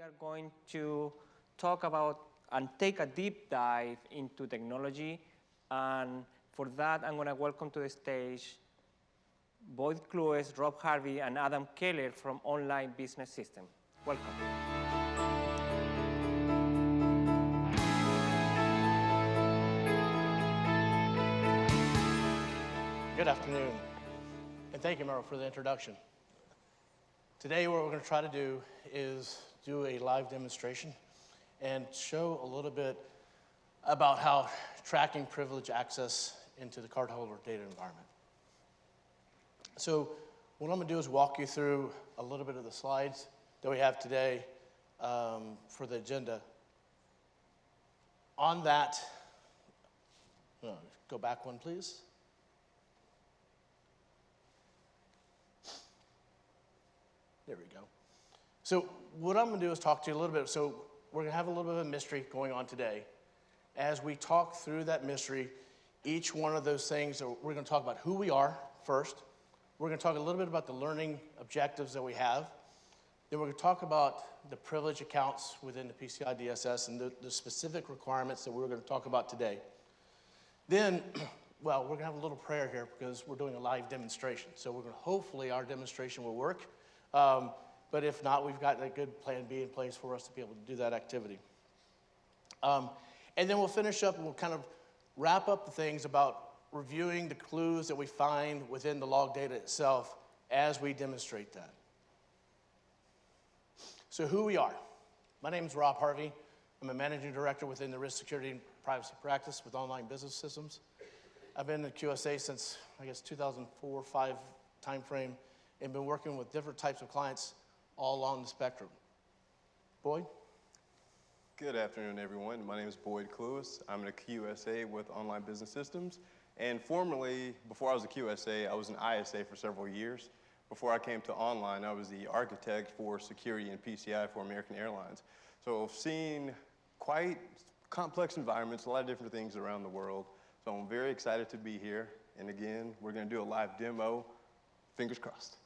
are going to talk about and take a deep dive into technology. And for that, I'm going to welcome to the stage Boyd Clues, Rob Harvey, and Adam Keller from Online Business System. Welcome. Good afternoon, and thank you, Merrill, for the introduction. Today, what we're going to try to do is do a live demonstration and show a little bit about how tracking privilege access into the cardholder data environment. So what I'm going to do is walk you through a little bit of the slides that we have today for the agenda. On that, go back one, please. There we go. So what I'm going to do is talk to you a little bit. So we're going to have a little bit of a mystery going on today. As we talk through that mystery, each one of those things, we're going to talk about who we are first. We're going to talk a little bit about the learning objectives that we have. Then we're going to talk about the privilege accounts within the PCIDSS and the specific requirements that we're going to talk about today. Then, well, we're going to have a little prayer here because we're doing a live demonstration. So we're going to, hopefully our demonstration will work. But if not, we've got a good plan B in place for us to be able to do that activity. And then we'll finish up and we'll kind of wrap up the things about reviewing the clues that we find within the log data itself as we demonstrate that. So who we are. My name is Rob Harvey. I'm a managing director within the risk, security, and privacy practice with Online Business Systems. I've been in QSA since, I guess, 2004-05 timeframe, and been working with different types of clients all along the spectrum. Boyd? Good afternoon, everyone. My name is Boyd Clues. I'm a QSA with Online Business Systems. And formerly, before I was a QSA, I was an ISA for several years. Before I came to Online, I was the architect for security and PCI for American Airlines. So I've seen quite complex environments, a lot of different things around the world. So I'm very excited to be here. And again, we're going to do a live demo. Fingers crossed.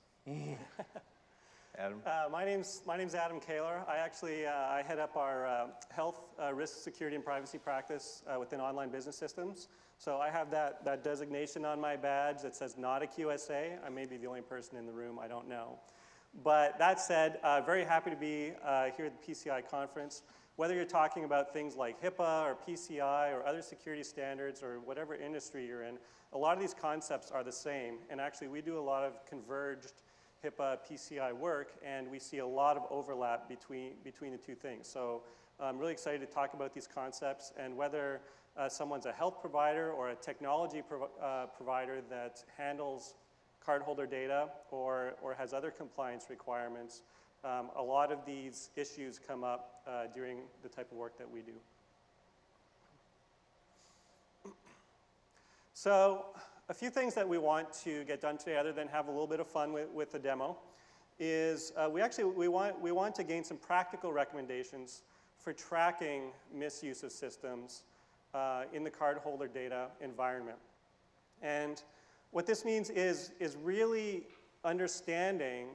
Adam? My name's Adam Keller. I head up our health, risk, security, and privacy practice within Online Business Systems. So I have that designation on my badge that says not a QSA. I may be the only person in the room, I don't know. But that said, very happy to be here at the PCI conference. Whether you're talking about things like HIPAA or PCI or other security standards or whatever industry you're in, a lot of these concepts are the same. And actually, we do a lot of converged HIPAA, PCI work, and we see a lot of overlap between the two things. So I'm really excited to talk about these concepts, and whether someone's a health provider or a technology provider that handles cardholder data or has other compliance requirements, a lot of these issues come up during the type of work that we do. So a few things that we want to get done today, other than have a little bit of fun with the demo, is we want to gain some practical recommendations for tracking misuse of systems in the cardholder data environment. And what this means is really understanding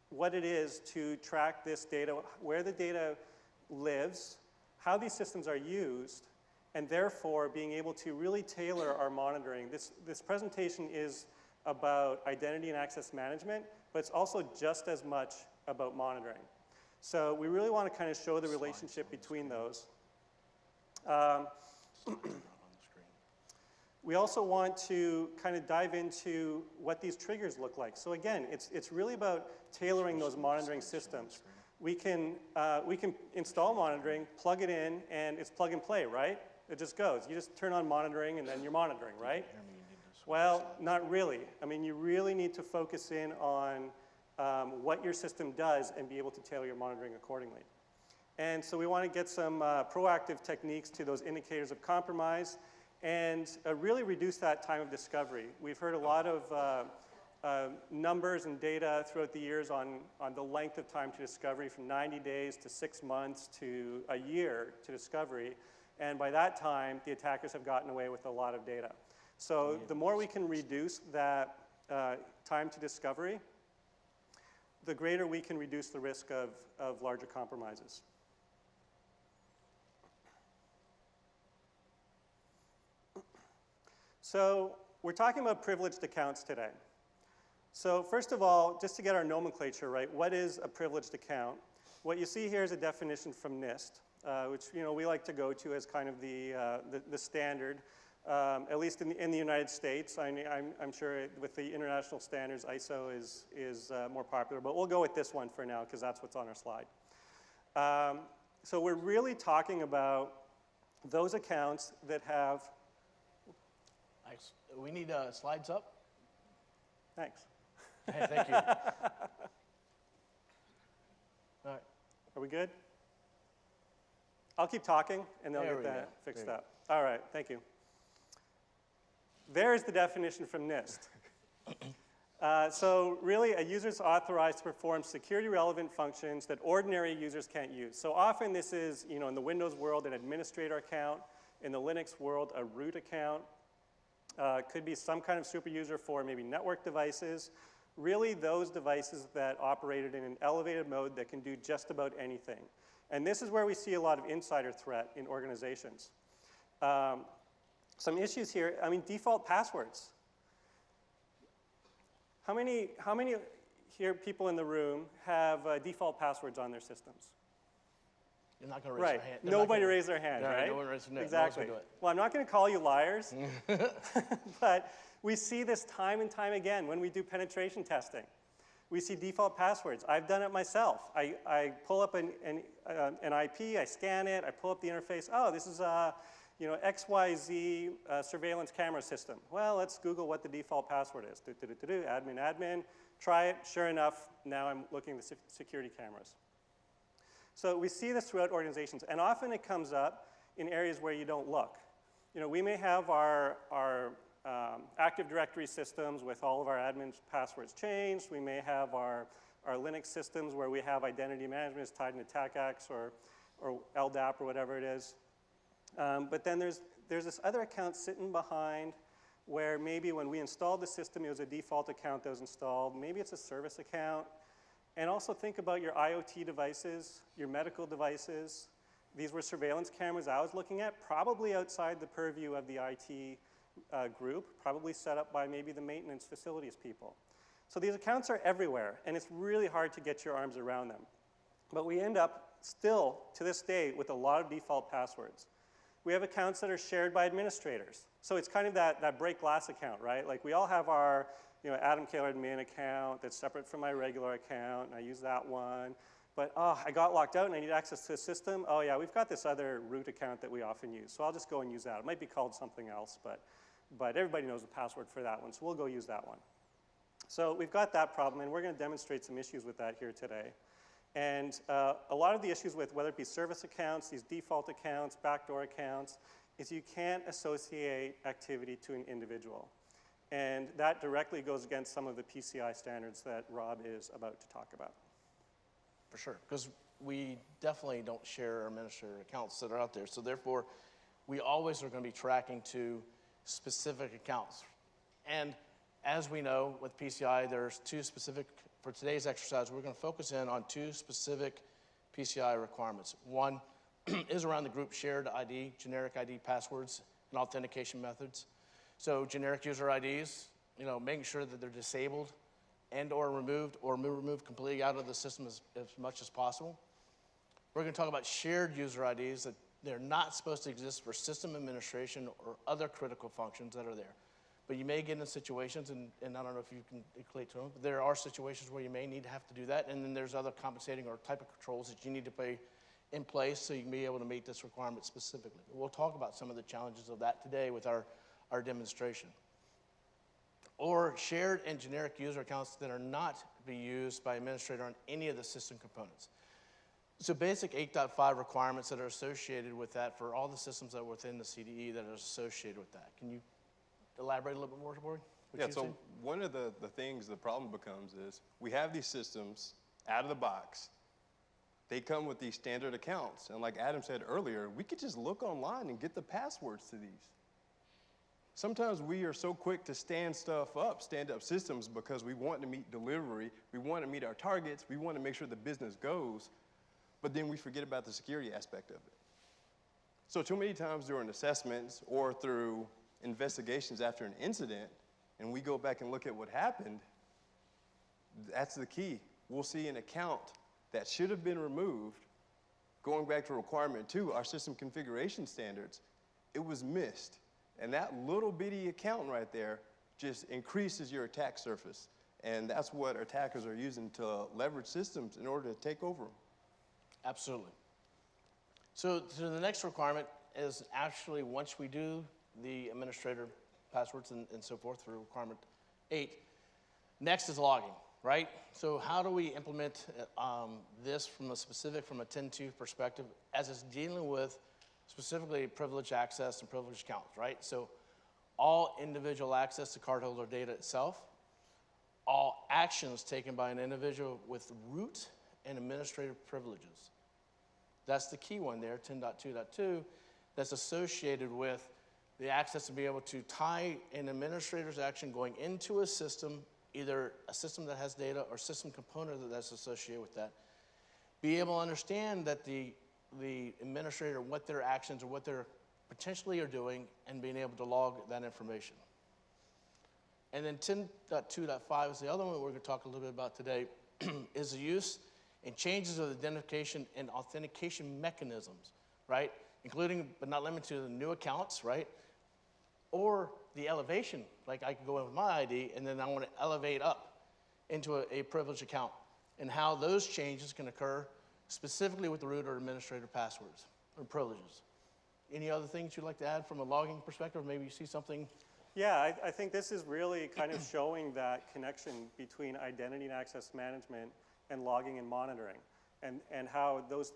what it is to track this data, where the data lives, how these systems are used, and therefore being able to really tailor our monitoring. This presentation is about identity and access management, but it's also just as much about monitoring. So we really want to kind of show the relationship between those. We also want to kind of dive into what these triggers look like. So again, it's really about tailoring those monitoring systems. We can install monitoring, plug it in, and it's plug and play, right? It just goes. You just turn on monitoring, and then you're monitoring, right? Well, not really. I mean, you really need to focus in on what your system does and be able to tailor your monitoring accordingly. And so we want to get some proactive techniques to those indicators of compromise and really reduce that time of discovery. We've heard a lot of numbers and data throughout the years on the length of time to discovery, from 90 days to 6 months to a year to discovery. And by that time, the attackers have gotten away with a lot of data. So the more we can reduce that time to discovery, the greater we can reduce the risk of larger compromises. So we're talking about privileged accounts today. So first of all, just to get our nomenclature right, what is a privileged account? What you see here is a definition from NIST, which we like to go to as kind of the standard, at least in the United States. I'm sure with the international standards, ISO is more popular, but we'll go with this one for now because that's what's on our slide. So we're really talking about those accounts that have. Nice. We need slides up. Thanks. Hey, thank you. All right. Are we good? I'll keep talking, and they'll get that fixed up. All right, thank you. There's the definition from NIST. So really, a user is authorized to perform security-relevant functions that ordinary users can't use. So often this is, in the Windows world, an administrator account. In the Linux world, a root account. Could be some kind of super user for maybe network devices. Really, those devices that operated in an elevated mode that can do just about anything. And this is where we see a lot of insider threat in organizations. Some issues here, default passwords. How many here people in the room have default passwords on their systems? You're not going to raise their hand. Nobody raised their hand, right? right? No one raised their hand. Exactly. No, well, I'm not going to call you liars, but we see this time and time again when we do penetration testing. We see default passwords. I've done it myself. I pull up an IP, I scan it, I pull up the interface. Oh, this is a XYZ surveillance camera system. Well, let's Google what the default password is. Admin, admin. Try it. Sure enough, now I'm looking at the security cameras. So we see this throughout organizations, and often it comes up in areas where you don't look. We may have our Active Directory systems with all of our admin passwords changed. We may have our Linux systems where we have identity management is tied in AttackAxe or LDAP or whatever it is. But then there's this other account sitting behind where maybe when we installed the system, it was a default account that was installed. Maybe it's a service account. And also think about your IoT devices, your medical devices. These were surveillance cameras I was looking at, probably outside the purview of the IT group, probably set up by maybe the maintenance facilities people. So these accounts are everywhere, and it's really hard to get your arms around them. But we end up still, to this day, with a lot of default passwords. We have accounts that are shared by administrators. So it's kind of that break glass account, right? Like we all have our Adam Kaler admin account that's separate from my regular account, and I use that one. But, I got locked out and I need access to the system. Oh, yeah, we've got this other root account that we often use, so I'll just go and use that. It might be called something else, but everybody knows the password for that one, so we'll go use that one. So we've got that problem, and we're going to demonstrate some issues with that here today. And a lot of the issues with whether it be service accounts, these default accounts, backdoor accounts, is you can't associate activity to an individual. And that directly goes against some of the PCI standards that Rob is about to talk about. For sure, because we definitely don't share our administrator accounts that are out there. So therefore, we always are going to be tracking to specific accounts. And as we know with PCI, there's two specific, for today's exercise, we're going to focus in on two specific PCI requirements. One is around the group shared ID, generic ID passwords, and authentication methods. So generic user IDs, making sure that they're disabled and or removed completely out of the system as much as possible. We're going to talk about shared user IDs, that they're not supposed to exist for system administration or other critical functions that are there. But you may get in situations, and I don't know if you can equate to them, but there are situations where you may need to have to do that, and then there's other compensating or type of controls that you need to put in place so you can be able to meet this requirement specifically. But we'll talk about some of the challenges of that today with our demonstration. Or shared and generic user accounts that are not to be used by administrator on any of the system components. So basic 8.5 requirements that are associated with that for all the systems that are within the CDE that are associated with that. Can you elaborate a little bit more, Boyd? Yeah, so one of the things, the problem becomes is we have these systems out of the box. They come with these standard accounts. And like Adam said earlier, we could just look online and get the passwords to these. Sometimes we are so quick to stand up systems because we want to meet delivery, we want to meet our targets, we want to make sure the business goes, but then we forget about the security aspect of it. So too many times during assessments or through investigations after an incident, and we go back and look at what happened, that's the key. We'll see an account that should have been removed, going back to requirement 2, our system configuration standards, it was missed. And that little bitty account right there just increases your attack surface. And that's what attackers are using to leverage systems in order to take over them. Absolutely. So the next requirement is actually once we do the administrator passwords and so forth for requirement 8, next is logging, right? So how do we implement this from a 10.2 perspective as it's dealing with specifically privileged access and privileged accounts, right? So all individual access to cardholder data itself, all actions taken by an individual with root and administrative privileges. That's the key one there, 10.2.2, that's associated with the access to be able to tie an administrator's action going into a system, either a system that has data or system component that's associated with that. Be able to understand that the administrator, what their actions or what they're potentially are doing, and being able to log that information. And then 10.2.5 is the other one we're going to talk a little bit about today, is the use and changes of identification and authentication mechanisms, right? Including, but not limited to, the new accounts, right? Or the elevation, like I can go in with my ID, and then I want to elevate up into a privileged account, and how those changes can occur specifically with the root or administrator passwords or privileges. Any other things you'd like to add from a logging perspective? Maybe you see something? Yeah, I think this is really kind of showing that connection between identity and access management and logging and monitoring, and how those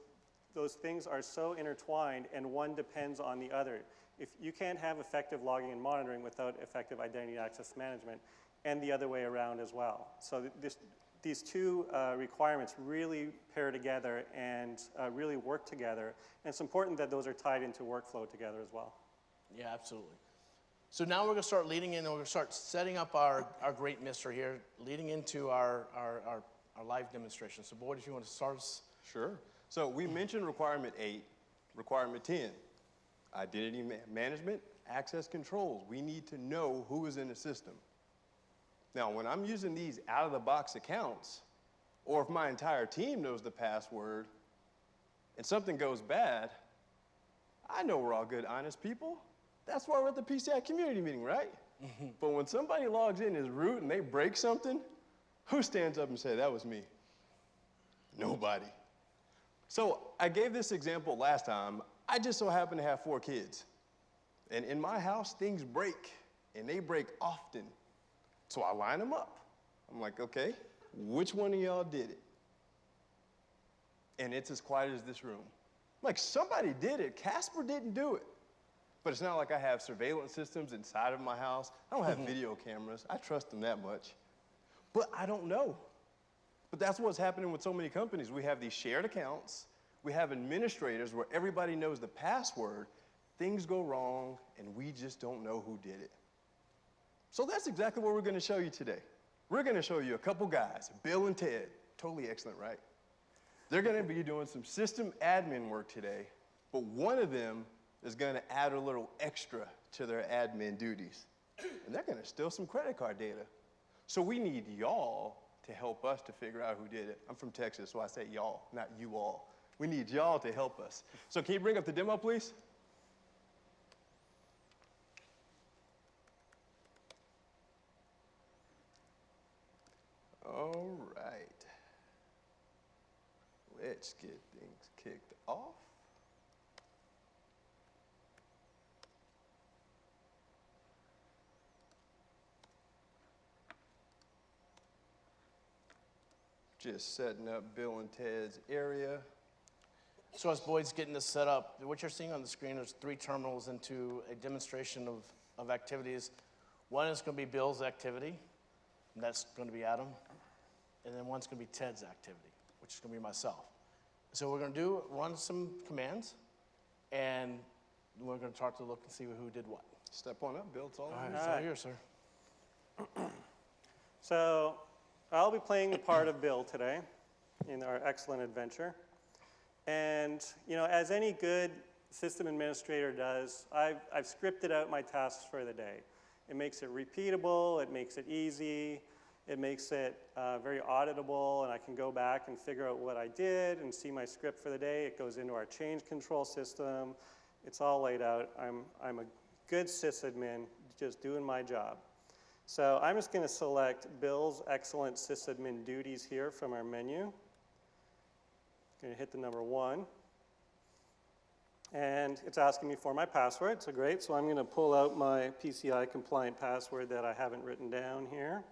things are so intertwined and one depends on the other. If you can't have effective logging and monitoring without effective identity and access management, and the other way around as well. So these two requirements really pair together and really work together. And it's important that those are tied into workflow together as well. Yeah, absolutely. So now we're going to start leading in, and we're going to start setting up our great mystery here, leading into our live demonstration. So Boyd, if you want to start us. Sure. So we mentioned requirement 8, requirement 10. Identity management, access controls. We need to know who is in the system. Now, when I'm using these out-of-the-box accounts, or if my entire team knows the password, and something goes bad, I know we're all good, honest people. That's why we're at the PCI community meeting, right? But when somebody logs in as root and they break something, who stands up and says, that was me? Nobody. So I gave this example last time. I just so happen to have 4 kids. And in my house, things break, and they break often. So I line them up. I'm like, okay, which one of y'all did it? And it's as quiet as this room. I'm like, somebody did it. Casper didn't do it. But it's not like I have surveillance systems inside of my house. I don't have video cameras. I trust them that much. But I don't know. But that's what's happening with so many companies. We have these shared accounts. We have administrators where everybody knows the password. Things go wrong, and we just don't know who did it. So that's exactly what we're going to show you today. We're going to show you a couple guys, Bill and Ted. Totally excellent, right? They're going to be doing some system admin work today, but one of them is going to add a little extra to their admin duties. And they're going to steal some credit card data. So we need y'all to help us to figure out who did it. I'm from Texas, so I say y'all, not you all. We need y'all to help us. So can you bring up the demo, please? All right. Let's get things kicked off. Just setting up Bill and Ted's area. So as Boyd's getting this set up, what you're seeing on the screen is 3 terminals into a demonstration of activities. One is going to be Bill's activity, and that's going to be Adam. And then one's going to be Ted's activity, which is going to be myself. So we're going to run some commands, and we're going to start to look and see who did what. Step on up, Bill. It's all All right, over. it's all yours, sir. So I'll be playing the part of Bill today in our excellent adventure. And as any good system administrator does, I've scripted out my tasks for the day. It makes it repeatable, it makes it easy, it makes it very auditable, and I can go back and figure out what I did and see my script for the day. It goes into our change control system. It's all laid out. I'm a good sysadmin just doing my job. So I'm just going to select Bill's excellent sysadmin duties here from our menu. Going to hit the number 1. And it's asking me for my password, so great. So I'm going to pull out my PCI compliant password that I haven't written down here.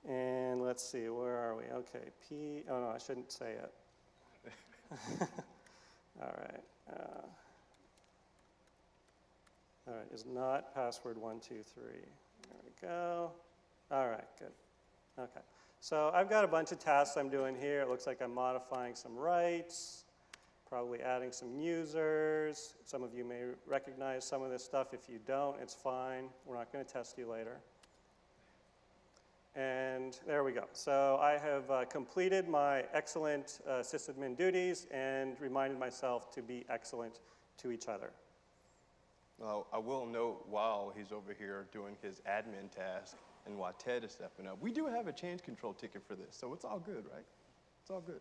And let's see, where are we? Okay, oh no, I shouldn't say it. All right. All right, is not password 123. There we go. All right, good. Okay. So I've got a bunch of tasks I'm doing here. It looks like I'm modifying some rights, probably adding some users. Some of you may recognize some of this stuff. If you don't, it's fine. We're not going to test you later. And there we go. So I have completed my excellent sysadmin duties and reminded myself to be excellent to each other. Now, I will note while he's over here doing his admin task and while Ted is stepping up, we do have a change control ticket for this, so it's all good, right? It's all good.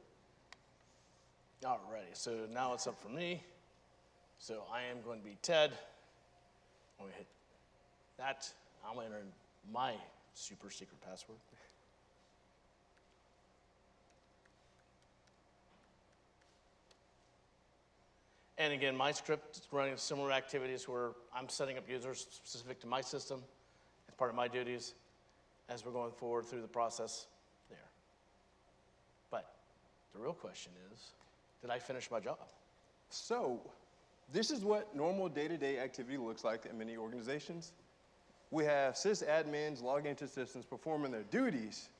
All righty, so now it's up for me. So I am going to be Ted. I'm going to hit that. I'm going to enter in my super secret password. And again, my script is running similar activities where I'm setting up users specific to my system as part of my duties as we're going forward through the process there. But the real question is, did I finish my job? So, this is what normal day-to-day activity looks like in many organizations. We have sysadmins logging into systems, performing their duties,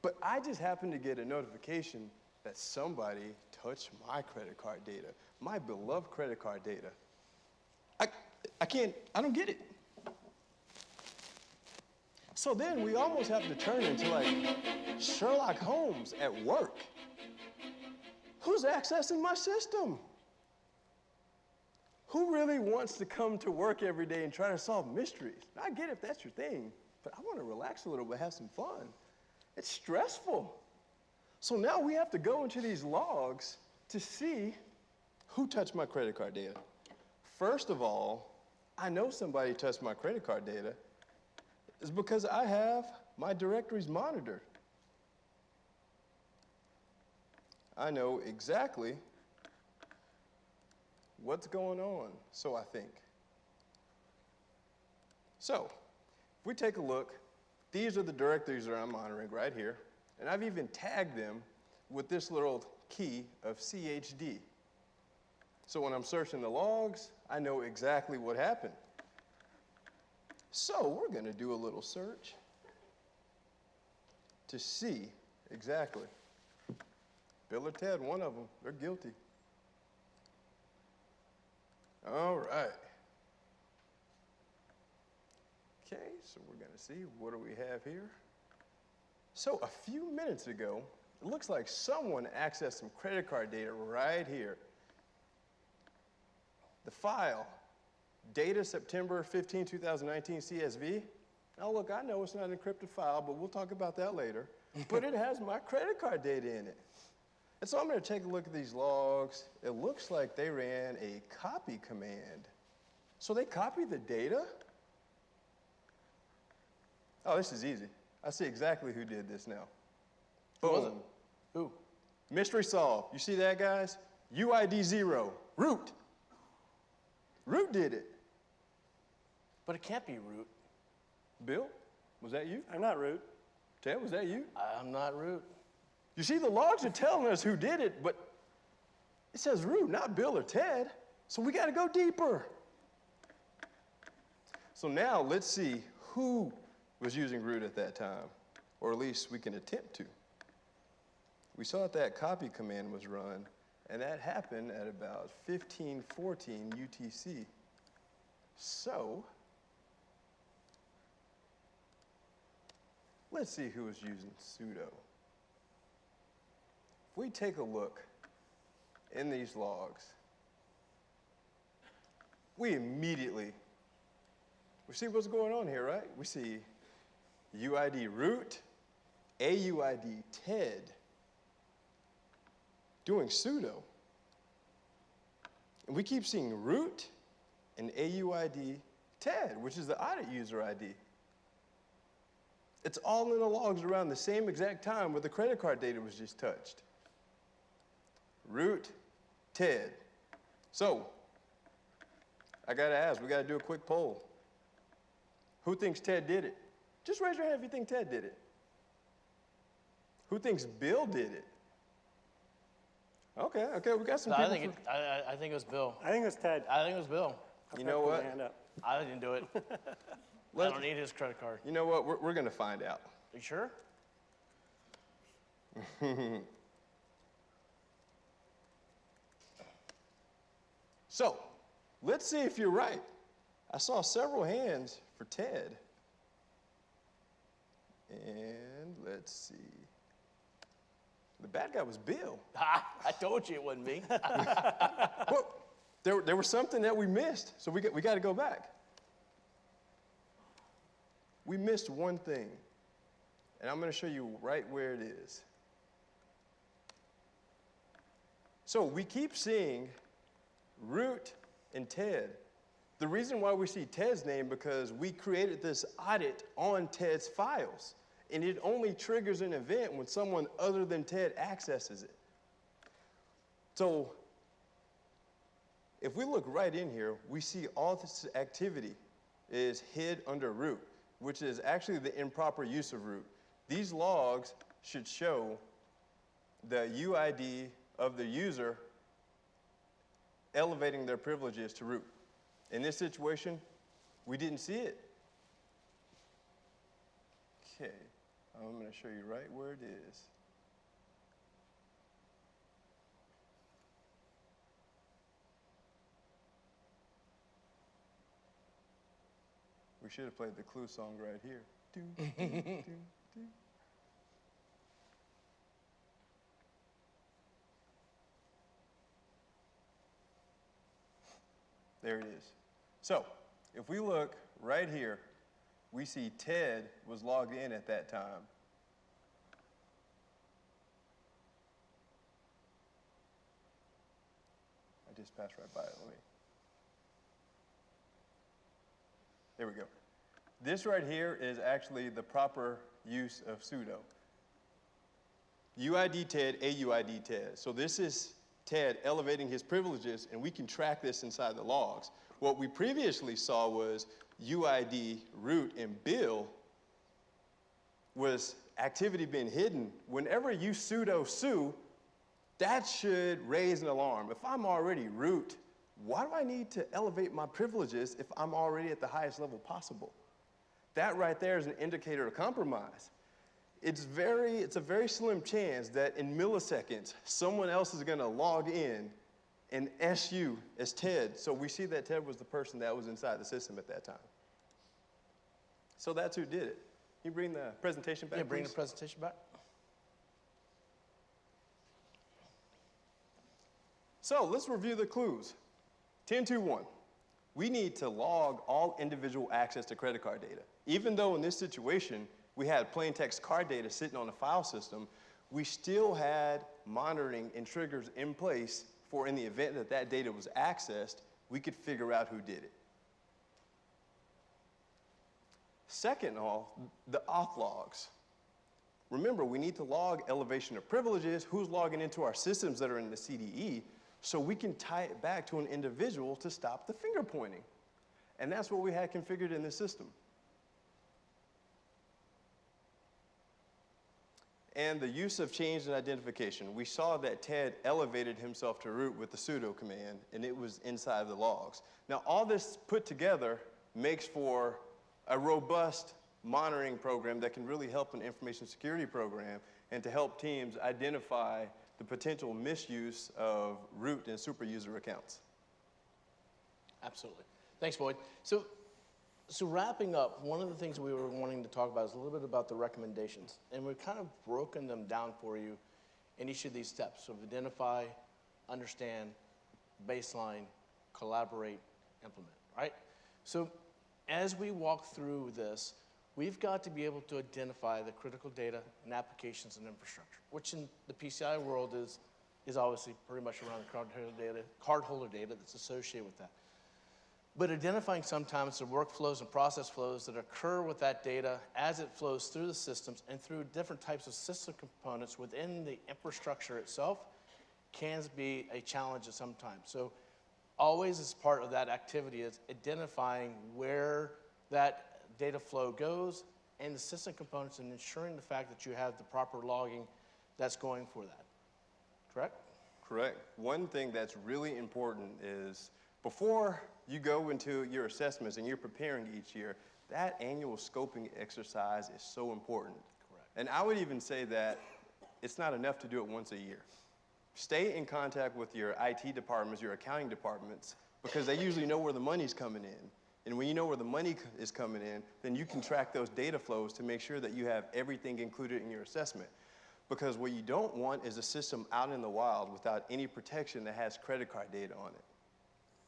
but I just happened to get a notification that somebody touched my credit card data, my beloved credit card data. I don't get it. So then we almost have to turn into like Sherlock Holmes at work. Who's accessing my system? Who really wants to come to work every day and try to solve mysteries? I get it if that's your thing, but I want to relax a little bit, have some fun. It's stressful. So now we have to go into these logs to see who touched my credit card data. First of all, I know somebody touched my credit card data. It's because I have my directories monitored. I know exactly what's going on, so I think. So, if we take a look, these are the directories that I'm monitoring right here, and I've even tagged them with this little key of CHD. So when I'm searching the logs, I know exactly what happened. So we're going to do a little search to see exactly. Bill or Ted, one of them, they're guilty. All right. Okay, so we're going to see, what do we have here? So a few minutes ago, it looks like someone accessed some credit card data right here. The file, data September 15, 2019 CSV. Now look, I know it's not an encrypted file, but we'll talk about that later. But it has my credit card data in it. And so I'm going to take a look at these logs. It looks like they ran a copy command. So they copied the data? Oh, this is easy. I see exactly who did this now. Who was it? Boom. Who? Mystery solved. You see that, guys? UID 0, root. Root did it. But it can't be root. Bill, was that you? I'm not root. Ted, was that you? I'm not root. You see, the logs are telling us who did it, but it says root, not Bill or Ted. So we got to go deeper. So now let's see who was using root at that time, or at least we can attempt to. We saw that copy command was run, and that happened at about 15:14 UTC. So let's see who is using sudo. If we take a look in these logs, we see what's going on here, right? We see UID root, AUID TED doing sudo. And we keep seeing root and AUID TED, which is the audit user ID. It's all in the logs around the same exact time where the credit card data was just touched. Root, TED. So, I gotta ask, we gotta do a quick poll. Who thinks Ted did it? Just raise your hand if you think Ted did it. Who thinks Bill did it? Okay, we got some No, people. I think it was Bill. I think it was Ted. I think it was Bill. You know what? Hand up. I didn't do it. I don't need his credit card. You know what? We're gonna find out. Are you sure? So, let's see if you're right. I saw several hands for Ted. And let's see. The bad guy was Bill. I told you it wasn't me. Well, there was something that we missed, so we got to go back. We missed one thing, and I'm going to show you right where it is. So we keep seeing root and Ted. The reason why we see Ted's name because we created this audit on Ted's files, and it only triggers an event when someone other than Ted accesses it. So if we look right in here, we see all this activity is hid under root, which is actually the improper use of root. These logs should show the UID of the user elevating their privileges to root. In this situation, we didn't see it. Okay, I'm going to show you right where it is. We should have played the Clue song right here. Do, do, do, do. There it is. So, if we look right here, we see Ted was logged in at that time. I just passed right by it. There we go. This right here is actually the proper use of sudo. UID TED, AUID TED. So this is Ted elevating his privileges, and we can track this inside the logs. What we previously saw was UID root and Bill was activity being hidden. Whenever you sudo su, that should raise an alarm. If I'm already root, why do I need to elevate my privileges if I'm already at the highest level possible? That right there is an indicator of compromise. It's a very slim chance that in milliseconds, someone else is gonna log in and SU as Ted. So we see that Ted was the person that was inside the system at that time. So that's who did it. Can you bring the presentation back, Yeah, bring please? the presentation back. So let's review the clues. 10.2.1, we need to log all individual access to credit card data. Even though in this situation, we had plain text card data sitting on a file system, we still had monitoring and triggers in place for in the event that that data was accessed, we could figure out who did it. Second of all, the auth logs. Remember, we need to log elevation of privileges, who's logging into our systems that are in the CDE, so we can tie it back to an individual to stop the finger pointing. And that's what we had configured in this system. And the use of change in identification. We saw that Ted elevated himself to root with the sudo command, and it was inside the logs. Now, all this put together makes for a robust monitoring program that can really help an information security program and to help teams identify the potential misuse of root and super user accounts. Absolutely. Thanks, Boyd. So wrapping up, one of the things we were wanting to talk about is a little bit about the recommendations. And we've kind of broken them down for you in each of these steps. So identify, understand, baseline, collaborate, implement, right? So as we walk through this, we've got to be able to identify the critical data and applications and infrastructure, which in the PCI world is obviously pretty much around the cardholder data that's associated with that. But identifying sometimes the workflows and process flows that occur with that data as it flows through the systems and through different types of system components within the infrastructure itself can be a challenge at some time. So always as part of that activity is identifying where that data flow goes and the system components and ensuring the fact that you have the proper logging that's going for that. Correct? Correct. One thing that's really important is before you go into your assessments and you're preparing each year, that annual scoping exercise is so important. Correct. And I would even say that it's not enough to do it once a year. Stay in contact with your IT departments, your accounting departments, because they usually know where the money's coming in. And when you know where the money is coming in, then you can track those data flows to make sure that you have everything included in your assessment. Because what you don't want is a system out in the wild without any protection that has credit card data on it.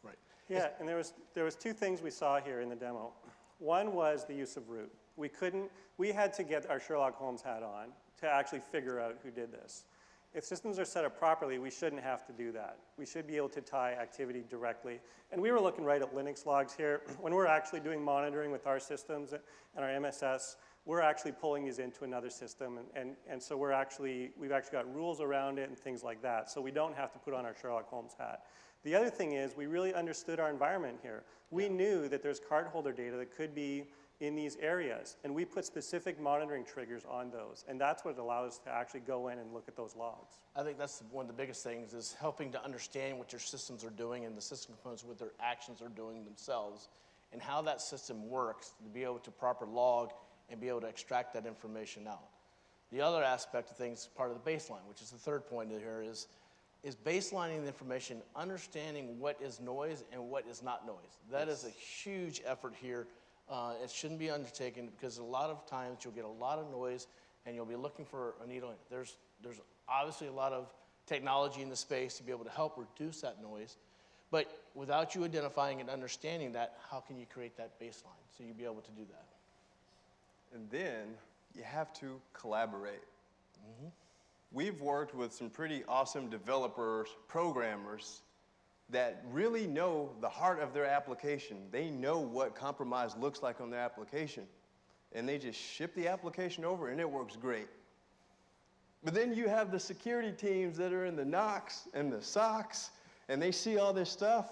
Right. Yeah, and there was two things we saw here in the demo. One was the use of root. We had to get our Sherlock Holmes hat on to actually figure out who did this. If systems are set up properly, we shouldn't have to do that. We should be able to tie activity directly. And we were looking right at Linux logs here. When we're actually doing monitoring with our systems and our MSS, we're actually pulling these into another system. And so we've actually got rules around it and things like that. So we don't have to put on our Sherlock Holmes hat. The other thing is we really understood our environment here. We knew that there's cardholder data that could be in these areas, and we put specific monitoring triggers on those, and that's what allowed us to actually go in and look at those logs. I think that's one of the biggest things is helping to understand what your systems are doing and the system components, what their actions are doing themselves, and how that system works to be able to proper log and be able to extract that information out. The other aspect of things, part of the baseline, which is the third point here, is baselining the information, understanding what is noise and what is not noise. That is a huge effort here. It shouldn't be undertaken because a lot of times you'll get a lot of noise and you'll be looking for a needle. There's obviously a lot of technology in the space to be able to help reduce that noise. But without you identifying and understanding that, how can you create that baseline so you'll be able to do that? And then you have to collaborate. Mm-hmm. We've worked with some pretty awesome developers, programmers, that really know the heart of their application. They know what compromise looks like on their application. And they just ship the application over and it works great. But then you have the security teams that are in the NOCs and the SOCs, and they see all this stuff,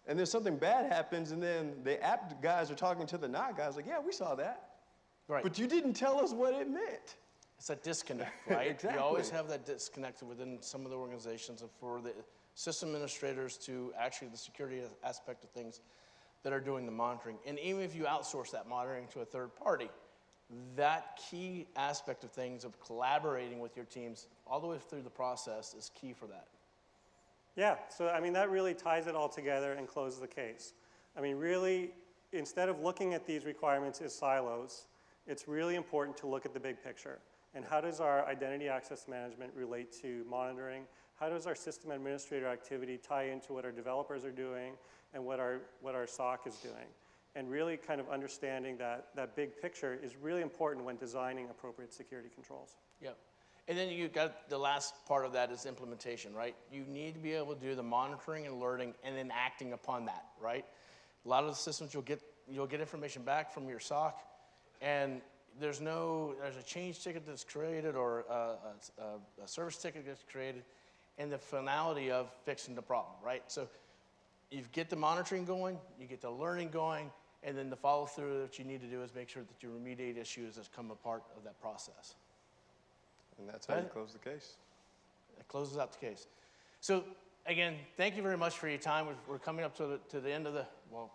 and then something bad happens, and then the app guys are talking to the NOC guys like, yeah, we saw that. Right. But you didn't tell us what it meant. It's a disconnect, right? Exactly. You always have that disconnect within some of the organizations and for the system administrators to actually the security aspect of things that are doing the monitoring. And even if you outsource that monitoring to a third party, that key aspect of things of collaborating with your teams all the way through the process is key for that. Yeah, so I mean, that really ties it all together and closes the case. I mean, really, instead of looking at these requirements as silos, it's really important to look at the big picture. And how does our identity access management relate to monitoring? How does our system administrator activity tie into what our developers are doing and what our SOC is doing? And really kind of understanding that big picture is really important when designing appropriate security controls. Yeah. And then you got the last part of that is implementation, right? You need to be able to do the monitoring and alerting and then acting upon that, right? A lot of the systems you'll get information back from your SOC, and there's a change ticket that's created or a service ticket that's created, and the finality of fixing the problem, right? So you get the monitoring going, you get the learning going, and then the follow through that you need to do is make sure that you remediate issues that come a part of that process. And that's how you close the case. That closes out the case. So again, thank you very much for your time. We're coming up to the end of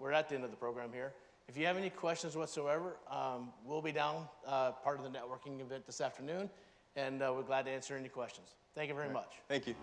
we're at the end of the program here. If you have any questions whatsoever, we'll be down part of the networking event this afternoon, and we're glad to answer any questions. Thank you very much. Thank you.